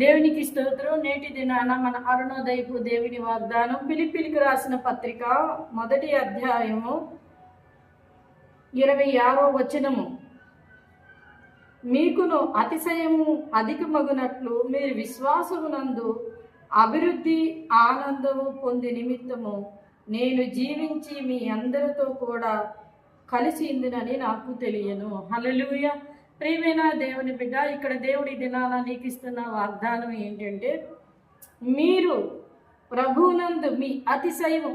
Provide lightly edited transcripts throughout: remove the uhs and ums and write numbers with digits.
దేవునికి స్తోత్రం. నేటి దినాన మన అరుణోదయపు దేవుని వాగ్దానం ఫిలిప్పీలకు రాసిన పత్రిక 1వ అధ్యాయము 26వ వచనము. మీకును అతిశయము అధికమగునట్లు మీరు విశ్వాసమునందు అభివృద్ధి ఆనందము పొంది నిమిత్తము నేను జీవించి మీ అందరితో కూడా కలిసి ఇందునని నాకు తెలియను. హల్లెలూయా. ప్రియమైన దేవుని బిడ్డ, ఇక్కడ దేవుడి దినాన నీకు ఇస్తున్న వాగ్దానం ఏంటంటే, మీరు ప్రభువునందు మీ అతిశయం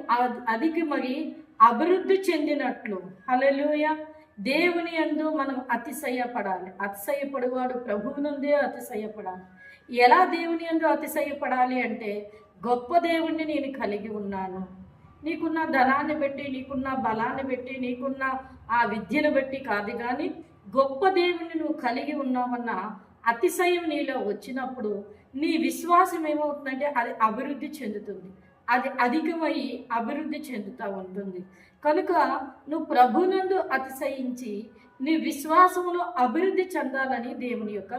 అధికమగి అభివృద్ధి చెందినట్లు. హల్లెలూయా. దేవుని యందు మనం అతిశయపడాలి. అతిశయపడేవాడు ప్రభువునందే అతిశయపడాలి. ఎలా దేవుని యందు అతిశయపడాలి అంటే, గొప్ప దేవుణ్ణి నేను కలిగి ఉన్నాను, నీకున్న ధనాన్ని బట్టి, నీకున్న బలాన్ని బట్టి, నీకున్న ఆ విద్యను బట్టి కాదు, కానీ గొప్ప దేవుణ్ణి నువ్వు కలిగి ఉన్నావన్న అతిశయం నీలో వచ్చినప్పుడు నీ విశ్వాసం ఏమవుతుందంటే అది అభివృద్ధి చెందుతుంది. అది అధికమై అభివృద్ధి చెందుతూ ఉంటుంది. కనుక నువ్వు ప్రభునందు అతిశయించి నీ విశ్వాసంలో అభివృద్ధి చెందాలని దేవుని యొక్క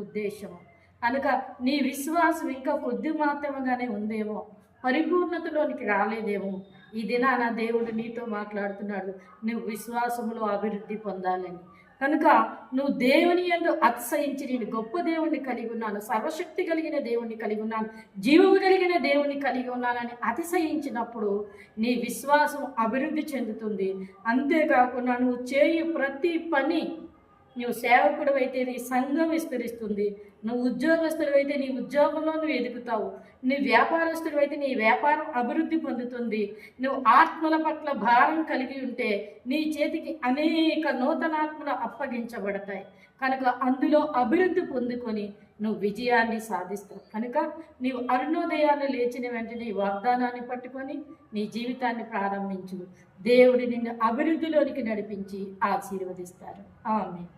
ఉద్దేశం. కనుక నీ విశ్వాసం ఇంకా కొద్ది మాత్రమేగానే ఉందేమో, పరిపూర్ణతలోనికి రాలేదేమో. ఈ దినాన దేవుడు నీతో మాట్లాడుతున్నాడు, నువ్వు విశ్వాసంలో అభివృద్ధి పొందాలని. కనుక నువ్వు దేవుని యందు అతిశయించి, నేను గొప్ప దేవుణ్ణి కలిగి ఉన్నాను, సర్వశక్తి కలిగిన దేవుణ్ణి కలిగి ఉన్నాను, జీవము కలిగిన దేవుణ్ణి కలిగి ఉన్నానని అతిశయించినప్పుడు నీ విశ్వాసం అభివృద్ధి చెందుతుంది. అంతేకాకుండా నువ్వు చేయు ప్రతి పని, నువ్వు సేవకుడు అయితే నీ సంఘం విస్తరిస్తుంది, నువ్వు ఉద్యోగస్తుడు అయితే నీ ఉద్యోగంలో నువ్వు ఎదుగుతావు, నీ వ్యాపారస్తుడు అయితే నీ వ్యాపారం అభివృద్ధి పొందుతుంది. నువ్వు ఆత్మల పట్ల భారం కలిగి ఉంటే నీ చేతికి అనేక నూతనాత్మలు అప్పగించబడతాయి. కనుక అందులో అభివృద్ధి పొందుకొని నువ్వు విజయాన్ని సాధిస్తావు. కనుక నీవు అరుణోదయాన్ని లేచిన వెంటనే ఈ వాగ్దానాన్ని పట్టుకొని నీ జీవితాన్ని ప్రారంభించు. దేవుడి నిన్ను అభివృద్ధిలోనికి నడిపించి ఆశీర్వదిస్తారు. ఆమేన్.